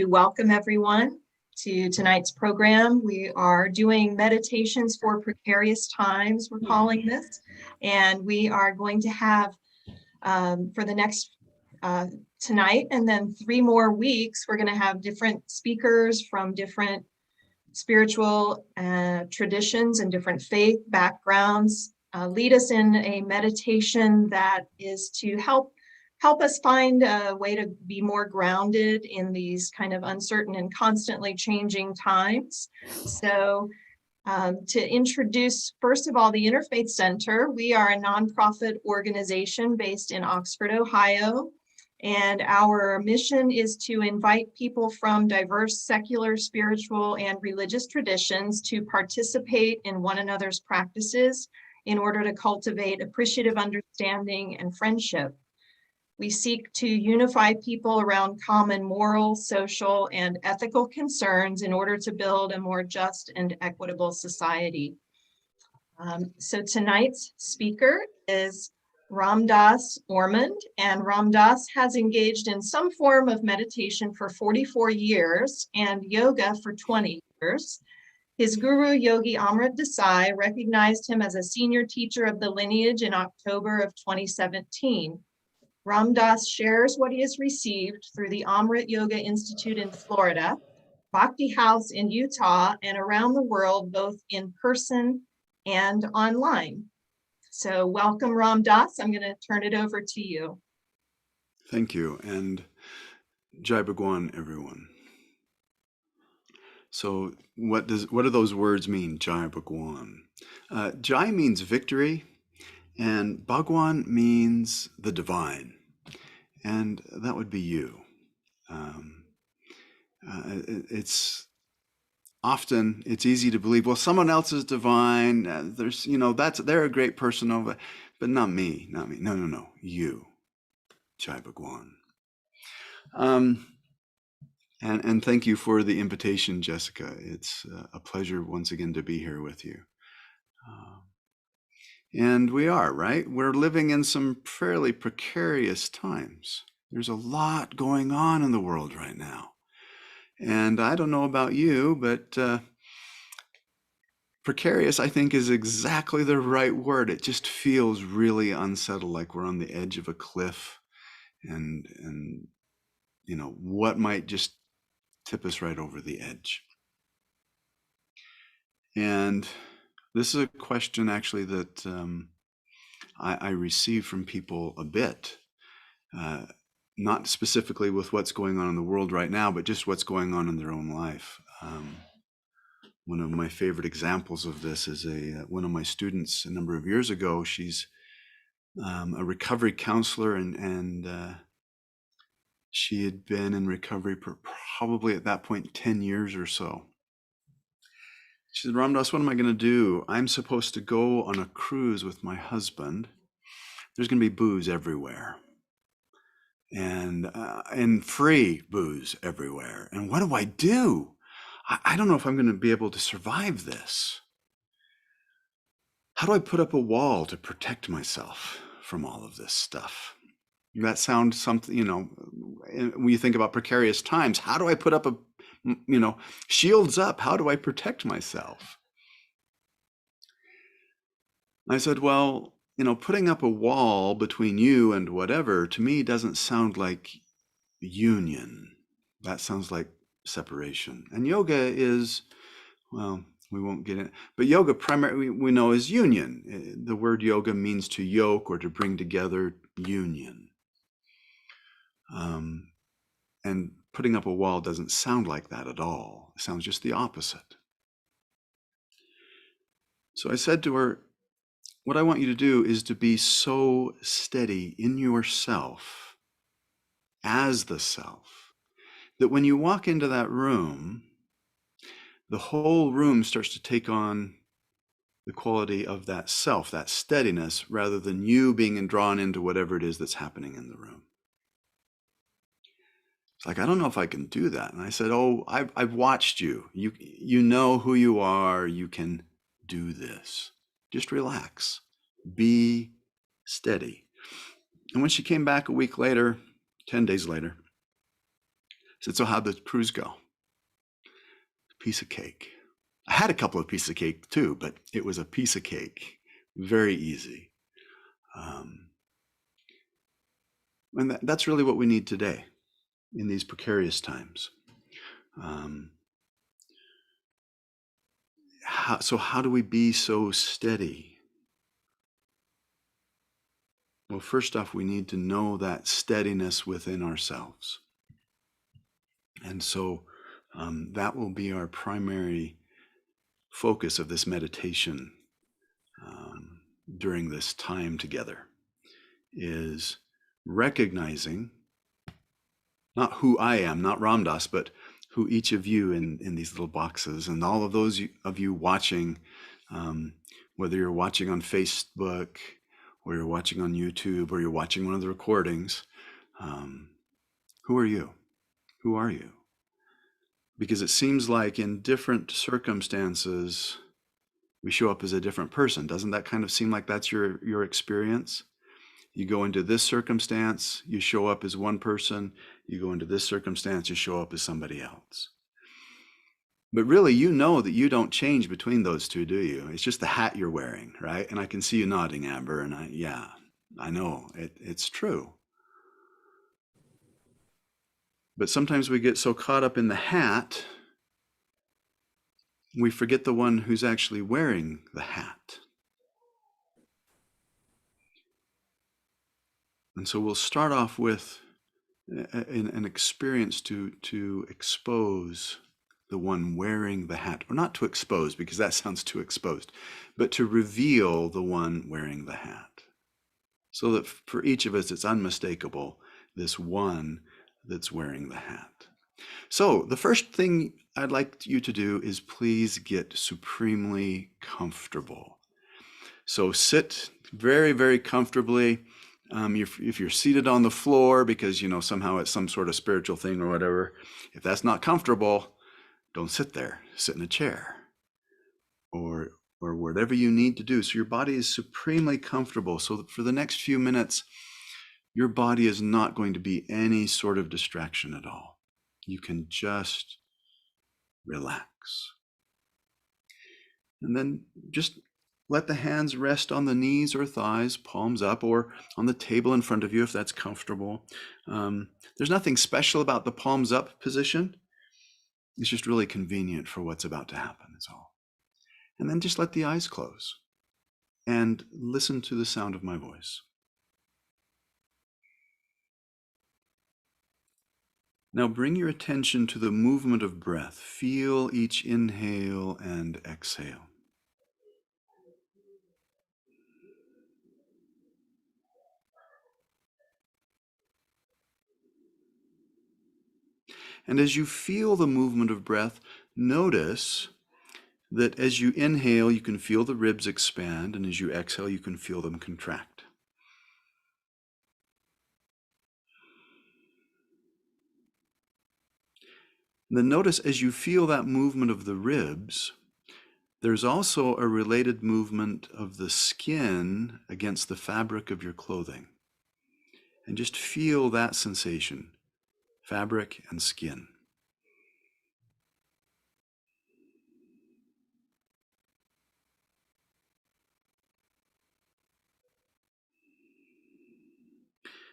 Welcome everyone to tonight's program. We are doing meditations for precarious times, we're calling this, and we are going to have for the next tonight and then 3 more weeks, we're going to have different speakers from different spiritual traditions and different faith backgrounds lead us in a meditation that is to help us find a way to be more grounded in these kind of uncertain and constantly changing times. So to introduce, first of all, the Interfaith Center, we are a nonprofit organization based in Oxford, Ohio. And our mission is to invite people from diverse secular, spiritual, and religious traditions to participate in one another's practices in order to cultivate appreciative understanding and friendship. We seek to unify people around common moral, social, and ethical concerns in order to build a more just and equitable society. So tonight's speaker is Ramdas Ormond, and Ramdas has engaged in some form of meditation for 44 years and yoga for 20 years. His guru, Yogi Amrit Desai, recognized him as a senior teacher of the Lineage in October of 2017. Ramdas shares what he has received through the Amrit Yoga Institute in Florida, Bhakti House in Utah, and around the world, both in person and online. So welcome, Ramdas. I'm going to turn it over to you. Thank you, and Jai Bhagwan, everyone. So what do those words mean, Jai Bhagwan? Jai means victory, and Bhagwan means the divine, and that would be you. It's easy to believe, well, someone else is divine. They're a great person, but not me. No, you, Jai Bhagwan. And thank you for the invitation, Jessica. It's a pleasure once again to be here with you. And we are, right? We're living in some fairly precarious times. There's a lot going on in the world right now. And I don't know about you, but precarious, I think, is exactly the right word. It just feels really unsettled, like we're on the edge of a cliff, and what might just tip us right over the edge. And this is a question actually that I receive from people a bit, not specifically with what's going on in the world right now, but just what's going on in their own life. One of my favorite examples of this is one of my students a number of years ago. She's a recovery counselor, and she had been in recovery for probably at that point 10 years or so. She said, Ramdas, what am I going to do? I'm supposed to go on a cruise with my husband. There's going to be booze everywhere, and free booze everywhere. And what do I do? I don't know if I'm going to be able to survive this. How do I put up a wall to protect myself from all of this stuff? That sounds something, when you think about precarious times, how do I put up shields up? How do I protect myself? I said, well, putting up a wall between you and whatever, to me, doesn't sound like union. That sounds like separation. And yoga is, well, we won't get in, but yoga primarily we know is union. The word yoga means to yoke or to bring together, union. And putting up a wall doesn't sound like that at all. It sounds just the opposite. So I said to her, what I want you to do is to be so steady in yourself as the self that when you walk into that room, the whole room starts to take on the quality of that self, that steadiness, rather than you being drawn into whatever it is that's happening in the room. It's like, I don't know if I can do that. And I said, oh, I've watched you. You know who you are. You can do this. Just relax. Be steady. And when she came back a week later, 10 days later, said, so how'd the cruise go? Piece of cake. I had a couple of pieces of cake too, but it was a piece of cake. Very easy. And that's really what we need today in these precarious times. So how do we be so steady? Well, first off, we need to know that steadiness within ourselves. And so that will be our primary focus of this meditation during this time together, is recognizing not who I am, not Ramdas, but who each of you in these little boxes, and all of those of you watching, whether you're watching on Facebook or you're watching on YouTube or you're watching one of the recordings, who are you? Who are you? Because it seems like in different circumstances, we show up as a different person. Doesn't that kind of seem like that's your experience? You go into this circumstance, you show up as one person. You go into this circumstance, you show up as somebody else. But really, you know that you don't change between those two, do you? It's just the hat you're wearing, right? And I can see you nodding, Amber, and I know it's true. But sometimes we get so caught up in the hat, we forget the one who's actually wearing the hat. And so we'll start off with an experience to expose the one wearing the hat, or not to expose because that sounds too exposed, but to reveal the one wearing the hat, so that for each of us it's unmistakable, this one that's wearing the hat. So the first thing I'd like you to do is please get supremely comfortable. So sit very, very comfortably. If you're seated on the floor because, somehow it's some sort of spiritual thing or whatever, if that's not comfortable, don't sit there. Sit in a chair or whatever you need to do. So your body is supremely comfortable. So that for the next few minutes, your body is not going to be any sort of distraction at all. You can just relax. And then just let the hands rest on the knees or thighs, palms up, or on the table in front of you if that's comfortable. There's nothing special about the palms up position. It's just really convenient for what's about to happen, is all. And then just let the eyes close and listen to the sound of my voice. Now bring your attention to the movement of breath. Feel each inhale and exhale. And as you feel the movement of breath, notice that as you inhale, you can feel the ribs expand, and as you exhale, you can feel them contract. And then notice as you feel that movement of the ribs, there's also a related movement of the skin against the fabric of your clothing. And just feel that sensation, fabric and skin.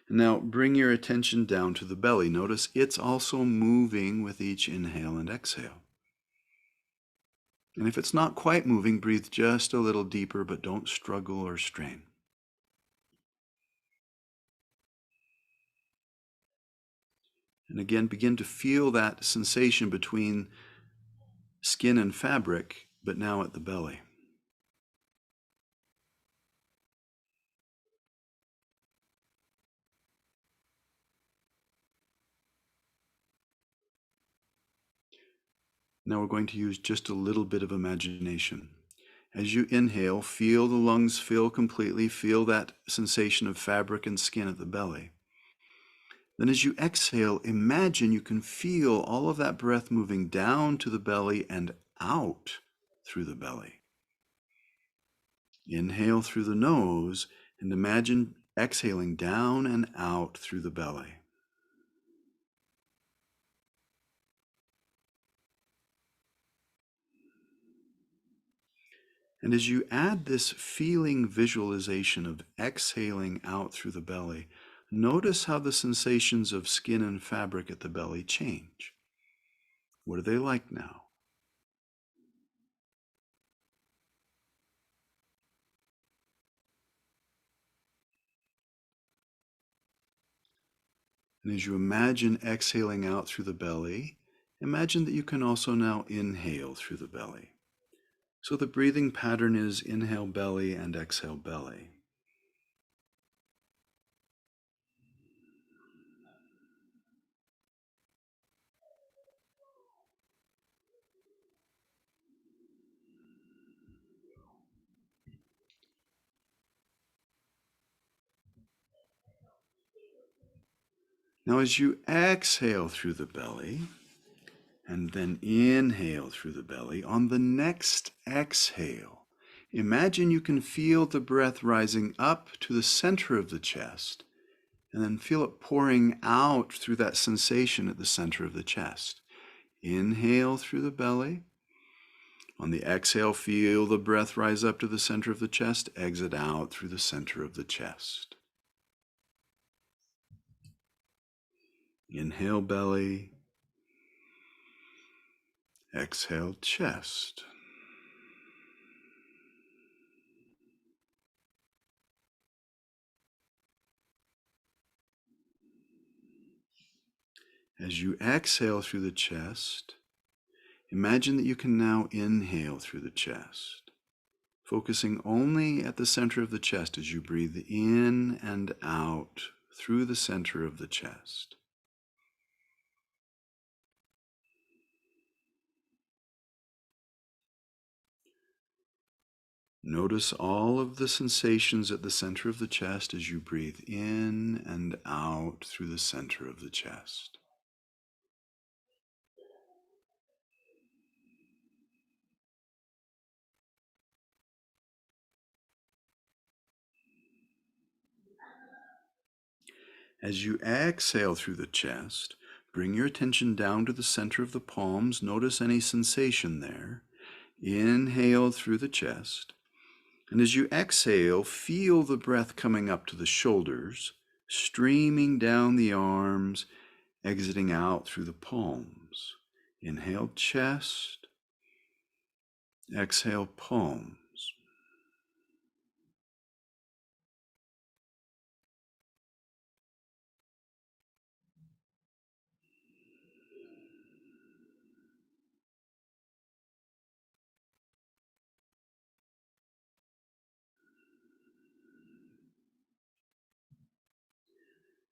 Now bring your attention down to the belly. Notice it's also moving with each inhale and exhale. And if it's not quite moving, breathe just a little deeper, but don't struggle or strain. And again, begin to feel that sensation between skin and fabric, but now at the belly. Now we're going to use just a little bit of imagination. As you inhale, feel the lungs fill completely, feel that sensation of fabric and skin at the belly. Then as you exhale, imagine you can feel all of that breath moving down to the belly and out through the belly. Inhale through the nose and imagine exhaling down and out through the belly. And as you add this feeling visualization of exhaling out through the belly, notice how the sensations of skin and fabric at the belly change. What are they like now? And as you imagine exhaling out through the belly, imagine that you can also now inhale through the belly. So the breathing pattern is inhale belly and exhale belly. Now as you exhale through the belly, and then inhale through the belly, on the next exhale, imagine you can feel the breath rising up to the center of the chest, and then feel it pouring out through that sensation at the center of the chest. Inhale through the belly. On the exhale, feel the breath rise up to the center of the chest. Exit out through the center of the chest. Inhale belly. Exhale chest. As you exhale through the chest, imagine that you can now inhale through the chest, focusing only at the center of the chest as you breathe in and out through the center of the chest. Notice all of the sensations at the center of the chest as you breathe in and out through the center of the chest. As you exhale through the chest, bring your attention down to the center of the palms. Notice any sensation there. Inhale through the chest. And as you exhale, feel the breath coming up to the shoulders, streaming down the arms, exiting out through the palms. Inhale chest. Exhale palms.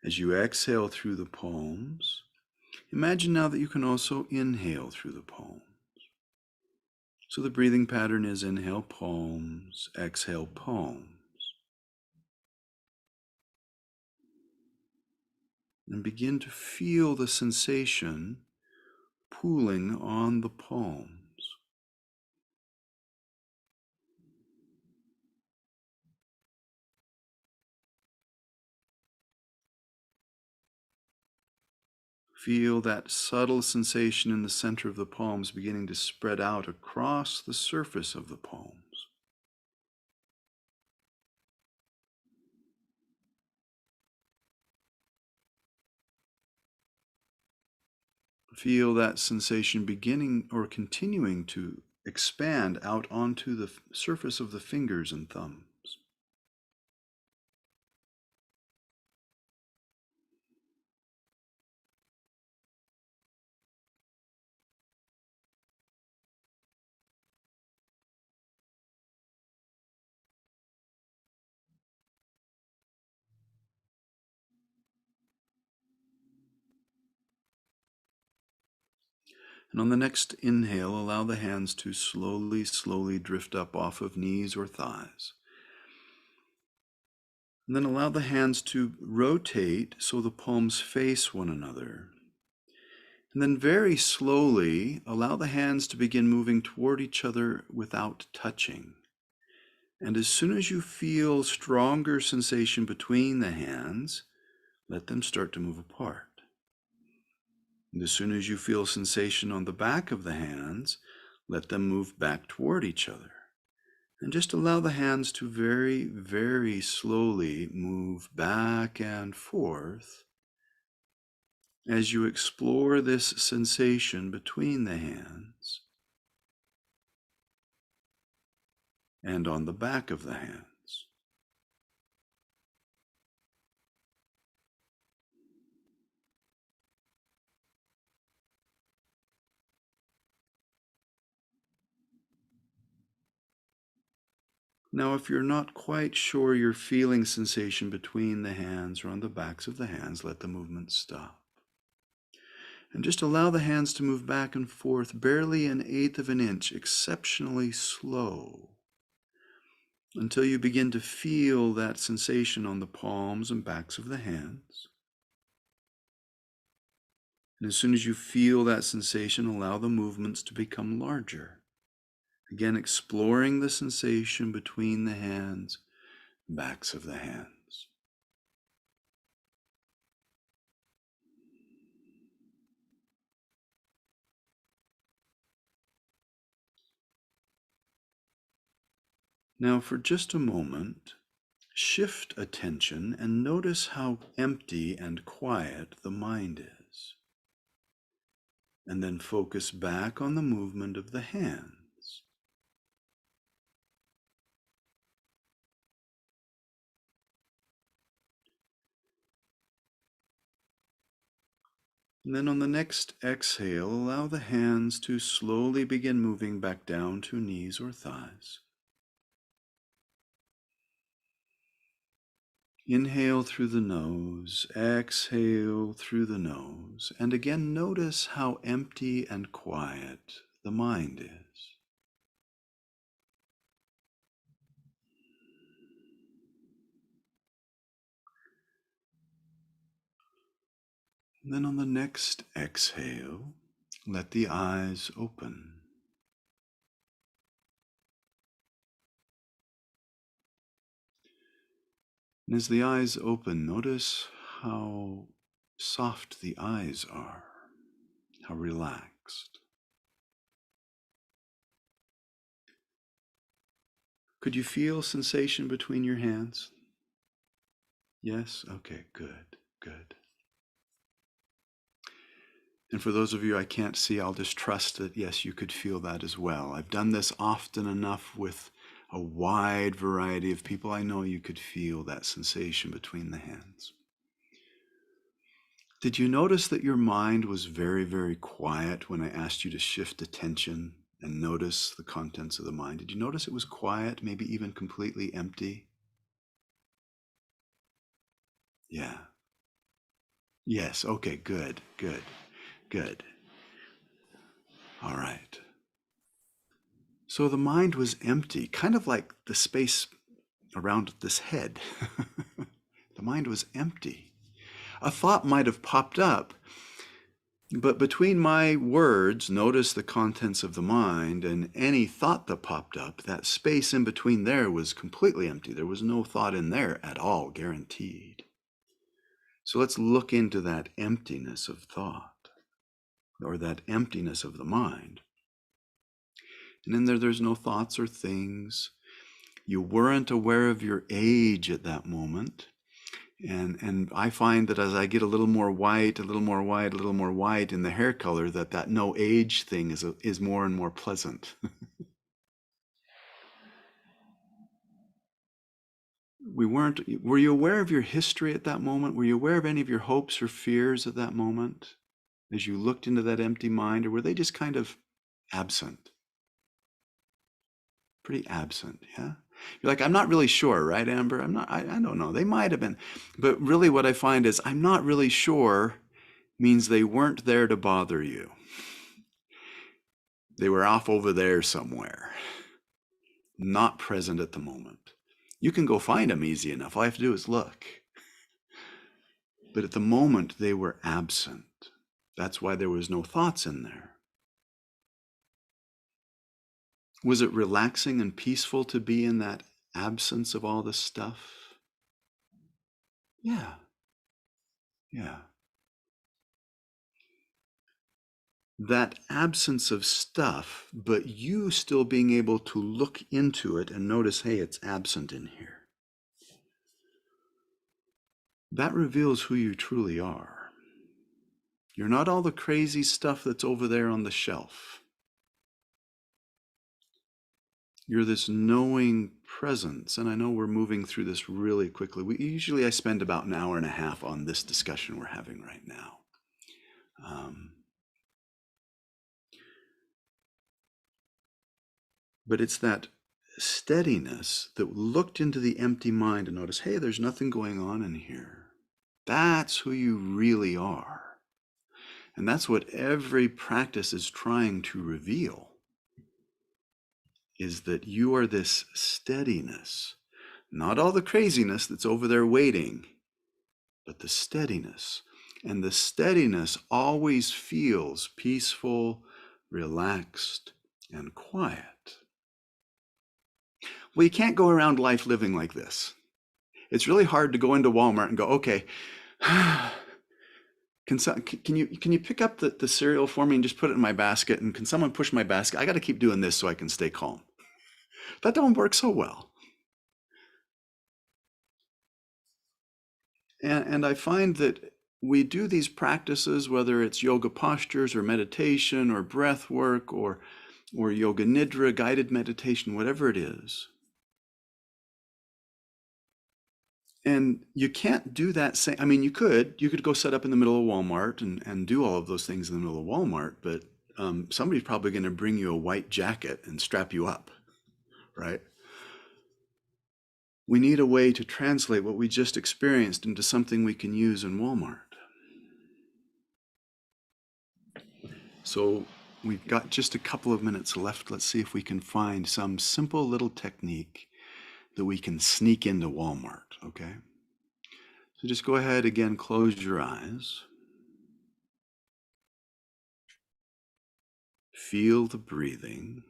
As you exhale through the palms, imagine now that you can also inhale through the palms. So the breathing pattern is inhale palms, exhale palms. And begin to feel the sensation pooling on the palms. Feel that subtle sensation in the center of the palms beginning to spread out across the surface of the palms. Feel that sensation beginning or continuing to expand out onto the surface of the fingers and thumbs. And on the next inhale, allow the hands to slowly drift up off of knees or thighs. And then allow the hands to rotate so the palms face one another. And then very slowly, allow the hands to begin moving toward each other without touching. And as soon as you feel stronger sensation between the hands, let them start to move apart. And as soon as you feel sensation on the back of the hands, let them move back toward each other. And just allow the hands to very, very slowly move back and forth as you explore this sensation between the hands and on the back of the hands. Now, if you're not quite sure you're feeling sensation between the hands or on the backs of the hands, let the movement stop. And just allow the hands to move back and forth, barely an eighth of an inch, exceptionally slow, until you begin to feel that sensation on the palms and backs of the hands. And as soon as you feel that sensation, allow the movements to become larger. Again, exploring the sensation between the hands, backs of the hands. Now, for just a moment, shift attention and notice how empty and quiet the mind is. And then focus back on the movement of the hands. And then on the next exhale, allow the hands to slowly begin moving back down to knees or thighs. Inhale through the nose, exhale through the nose, and again notice how empty and quiet the mind is. And then on the next exhale, let the eyes open. And as the eyes open, notice how soft the eyes are, how relaxed. Could you feel sensation between your hands? Yes? Okay, good, good. And for those of you I can't see, I'll just trust that, yes, you could feel that as well. I've done this often enough with a wide variety of people. I know you could feel that sensation between the hands. Did you notice that your mind was very, very quiet when I asked you to shift attention and notice the contents of the mind? Did you notice it was quiet, maybe even completely empty? Yeah. Yes. Okay, good, good, good. All right. So the mind was empty, kind of like the space around this head. The mind was empty. A thought might have popped up, but between my words, notice the contents of the mind, and any thought that popped up, that space in between there was completely empty. There was no thought in there at all, guaranteed. So let's look into that emptiness of thought, or that emptiness of the mind. And in there, there's no thoughts or things. You weren't aware of your age at that moment. And I find that as I get a little more white, a little more white, a little more white in the hair color, that no age thing is more and more pleasant. Were you aware of your history at that moment? Were you aware of any of your hopes or fears at that moment as you looked into that empty mind, or were they just kind of absent? Pretty absent, yeah? You're like, I'm not really sure, right, Amber? I don't know. They might have been. But really what I find is I'm not really sure means they weren't there to bother you. They were off over there somewhere, not present at the moment. You can go find them easy enough. All I have to do is look. But at the moment, they were absent. That's why there was no thoughts in there. Was it relaxing and peaceful to be in that absence of all this stuff? Yeah. Yeah. that absence of stuff, but you still being able to look into it and notice, hey, it's absent in here. That reveals who you truly are. You're not all the crazy stuff that's over there on the shelf. You're this knowing presence. And I know we're moving through this really quickly. Usually I spend about an hour and a half on this discussion we're having right now. But it's that steadiness that looked into the empty mind and noticed, hey, there's nothing going on in here. That's who you really are. And that's what every practice is trying to reveal, is that you are this steadiness, not all the craziness that's over there waiting, but the steadiness. And the steadiness always feels peaceful, relaxed, and quiet. Well, you can't go around life living like this. It's really hard to go into Walmart and go, okay, can you pick up the cereal for me and just put it in my basket? And can someone push my basket? I got to keep doing this so I can stay calm. That don't work so well. And I find that we do these practices, whether it's yoga postures or meditation or breath work or yoga nidra, guided meditation, whatever it is. And you can't do that same, I mean, you could go set up in the middle of Walmart and do all of those things in the middle of Walmart, but somebody's probably going to bring you a white jacket and strap you up, right? We need a way to translate what we just experienced into something we can use in Walmart. So we've got just a couple of minutes left. Let's see if we can find some simple little technique that we can sneak into Walmart, okay? So just go ahead again, close your eyes. Feel the breathing.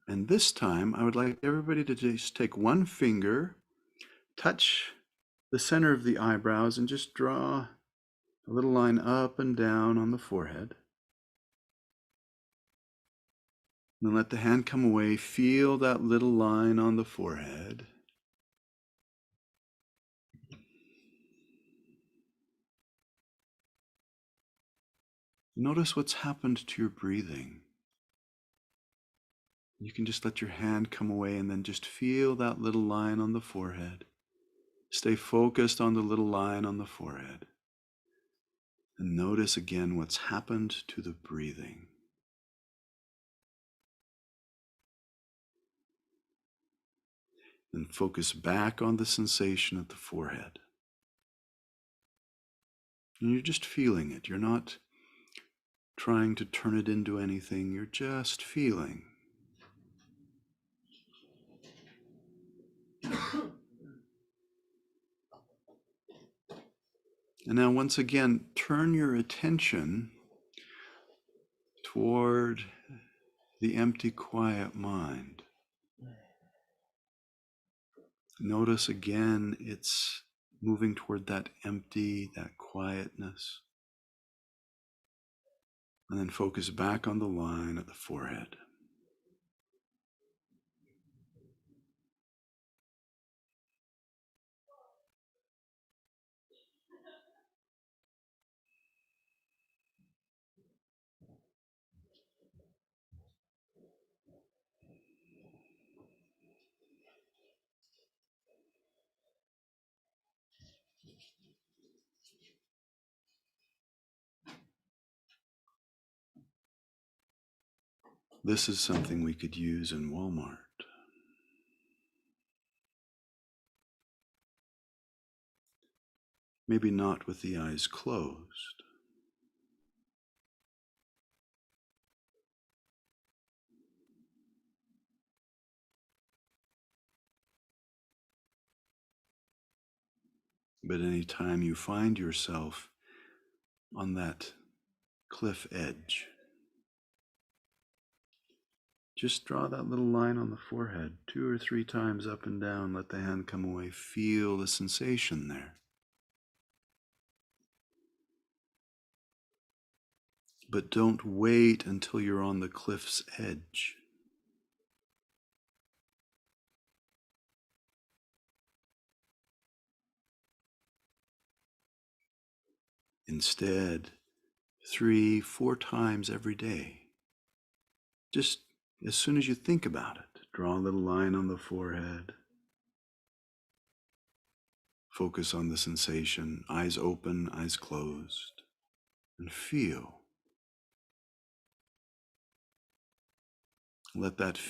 And this time, I would like everybody to just take one finger, touch the center of the eyebrows, and just draw a little line up and down on the forehead. And then let the hand come away. Feel that little line on the forehead. Notice what's happened to your breathing. You can just let your hand come away and then just feel that little line on the forehead. Stay focused on the little line on the forehead. And notice again what's happened to the breathing. And focus back on the sensation at the forehead. And you're just feeling it. You're not trying to turn it into anything. You're just feeling. And now once again, turn your attention toward the empty, quiet mind. Notice again, it's moving toward that empty, that quietness. And then focus back on the line at the forehead. This is something we could use in Walmart. Maybe not with the eyes closed. But anytime you find yourself on that cliff edge, just draw that little line on the forehead 2 or 3 times up and down. Let the hand come away. Feel the sensation there. but don't wait until you're on the cliff's edge. Instead, 3, 4 times every day, just as soon as you think about it, draw a little line on the forehead. Focus on the sensation, eyes open, eyes closed, and feel. Let that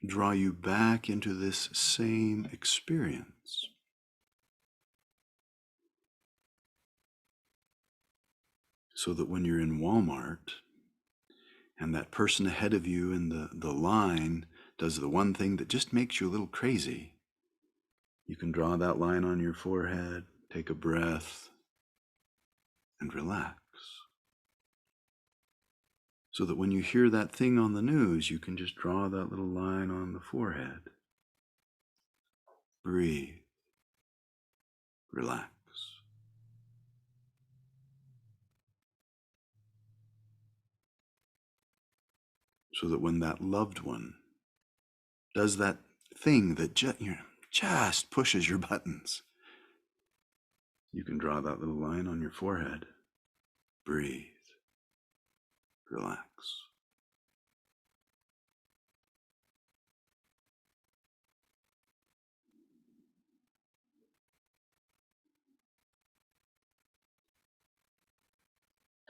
draw you back into this same experience. So that when you're in Walmart and that person ahead of you in the line does the one thing that just makes you a little crazy, you can draw that line on your forehead, take a breath, and relax. So that when you hear that thing on the news, you can just draw that little line on the forehead. Breathe. Relax. So that when that loved one does that thing that just pushes your buttons, you can draw that little line on your forehead. Breathe. Relax.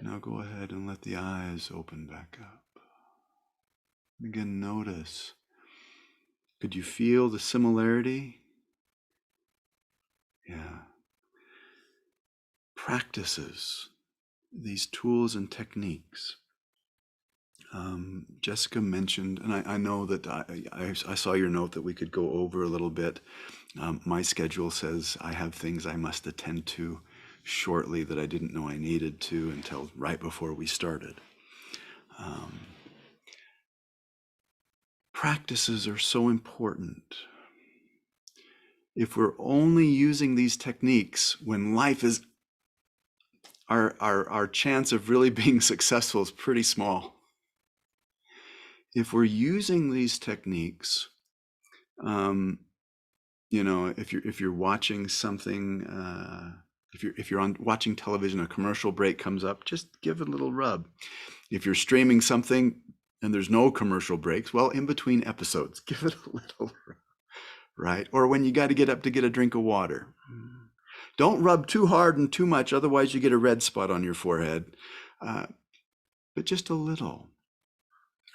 Now go ahead and let the eyes open back up. Again, notice. Could you feel the similarity? Yeah. Practices, these tools and techniques. Jessica mentioned, and I know that I saw your note that we could go over a little bit. My schedule says I have things I must attend to shortly that I didn't know I needed to until right before we started. Practices are so important. If we're only using these techniques when life is, our chance of really being successful is pretty small. If we're using these techniques, if you're watching something, if you're watching television, a commercial break comes up, just give it a little rub. If you're streaming something and there's no commercial breaks, well, in between episodes, give it a little rub, right? Or when you got to get up to get a drink of water. Don't rub too hard and too much, otherwise you get a red spot on your forehead. But just a little.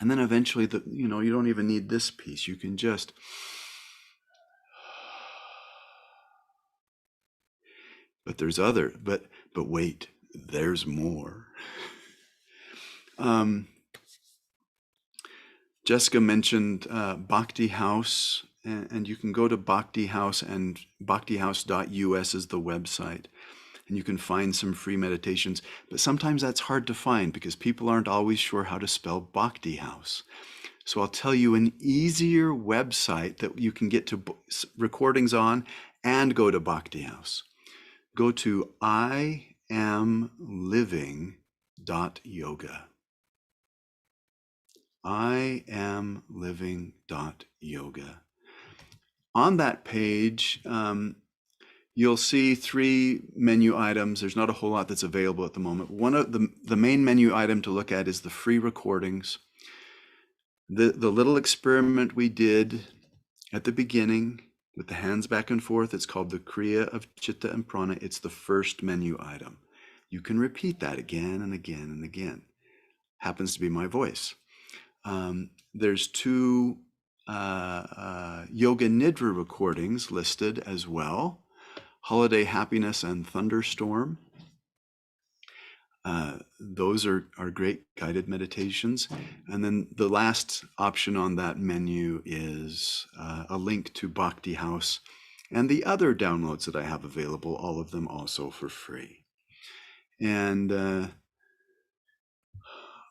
And then eventually, you don't even need this piece. You can just... But there's but wait, there's more. Jessica mentioned Bhakti House, and you can go to Bhakti House, and bhaktihouse.us is the website, and you can find some free meditations. But sometimes that's hard to find because people aren't always sure how to spell Bhakti House. So I'll tell you an easier website that you can get to recordings on and go to Bhakti House. Go to iamliving.yoga. iamliving.yoga. On that page, you'll see 3 menu items. There's not a whole lot that's available at the moment. One of the main menu item to look at is the free recordings. The little experiment we did at the beginning with the hands back and forth, it's called the Kriya of Chitta and Prana. It's the first menu item. You can repeat that again and again and again. Happens to be my voice. There's 2 Yoga Nidra recordings listed as well. Holiday Happiness and Thunderstorm. Those are great guided meditations. And then the last option on that menu is a link to Bhakti House and the other downloads that I have available, all of them also for free. And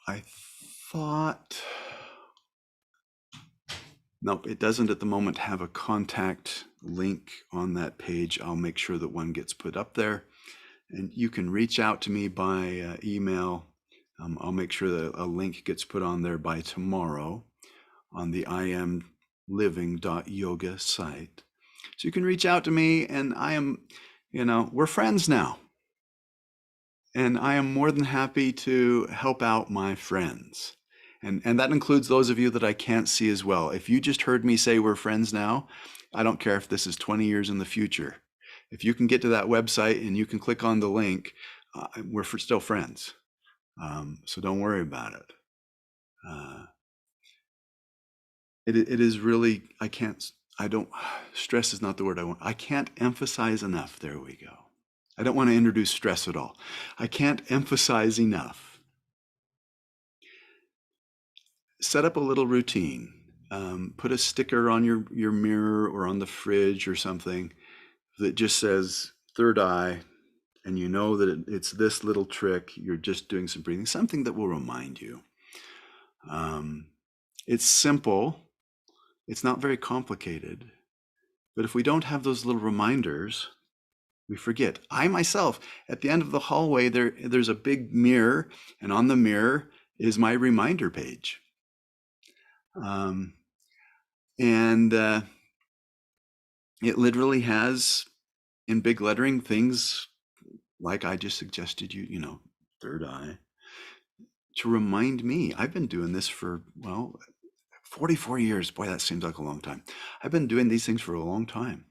I thought, nope, it doesn't at the moment have a contact link on that page. I'll make sure that one gets put up there. And you can reach out to me by email. I'll make sure that a link gets put on there by tomorrow on the iamliving.yoga site. So you can reach out to me, and we're friends now. And I am more than happy to help out my friends. And that includes those of you that I can't see as well. If you just heard me say we're friends now, I don't care if this is 20 years in the future. If you can get to that website and you can click on the link, we're still friends. So don't worry about it. It is really, stress is not the word I want. I can't emphasize enough. There we go. I don't want to introduce stress at all. I can't emphasize enough. Set up a little routine. Put a sticker on your mirror or on the fridge or something that just says third eye, and you know that it's this little trick. You're just doing some breathing, something that will remind you. It's simple. It's not very complicated. But if we don't have those little reminders, we forget. I myself, at the end of the hallway, there's a big mirror, and on the mirror is my reminder page. And it literally has, in big lettering, things like I just suggested third eye, to remind me. I've been doing this for, 44 years. Boy, that seems like a long time. I've been doing these things for a long time.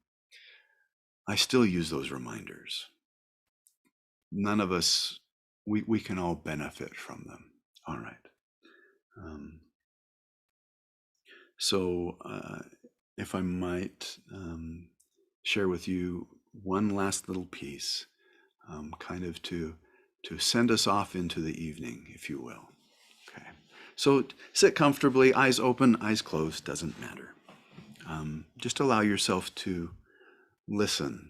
I still use those reminders. None of us, we can all benefit from them. All right. So if I might share with you one last little piece, kind of to send us off into the evening, if you will. Okay. So sit comfortably, eyes open, eyes closed, doesn't matter. Just allow yourself to listen.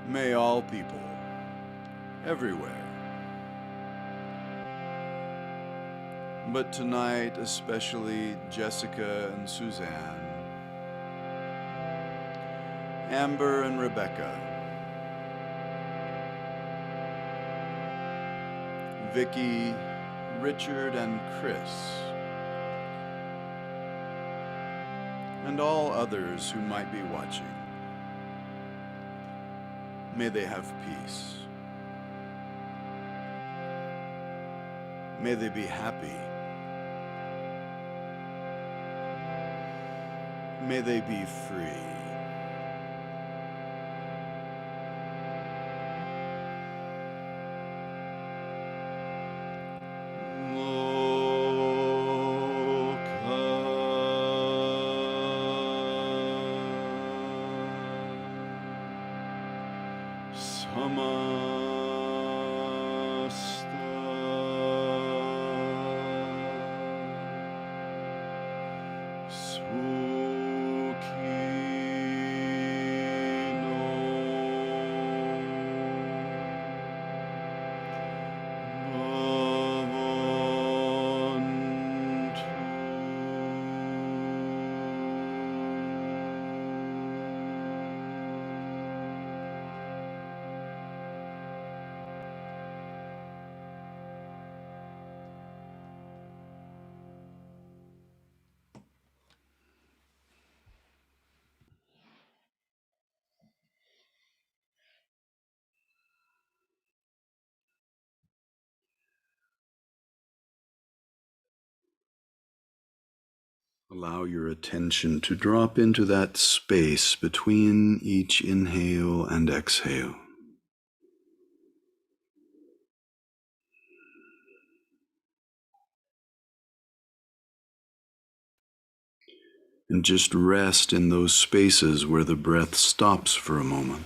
May all people, everywhere, but tonight especially Jessica and Suzanne, Amber and Rebecca, Vicky, Richard and Chris, and all others who might be watching. May they have peace. May they be happy. May they be free. Allow your attention to drop into that space between each inhale and exhale. And just rest in those spaces where the breath stops for a moment.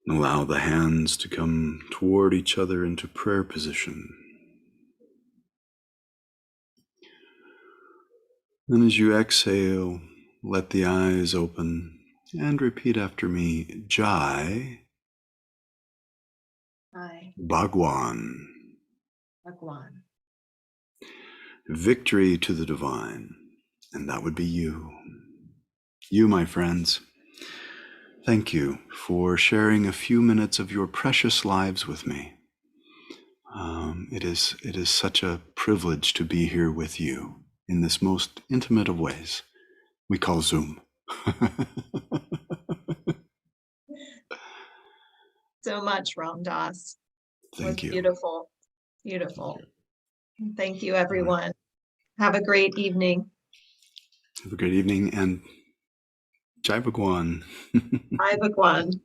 Allow the hands to come toward each other into prayer position. And as you exhale, let the eyes open and repeat after me, Jai Bhagwan. Bhagwan. Victory to the divine. And that would be you. You, my friends. Thank you for sharing a few minutes of your precious lives with me. It is such a privilege to be here with you in this most intimate of ways we call Zoom. So much, Ramdas. Thank you. Beautiful. Beautiful. Thank you, everyone. Have a great evening. Have a great evening and Jai Bhagwan. Jai Bhagwan.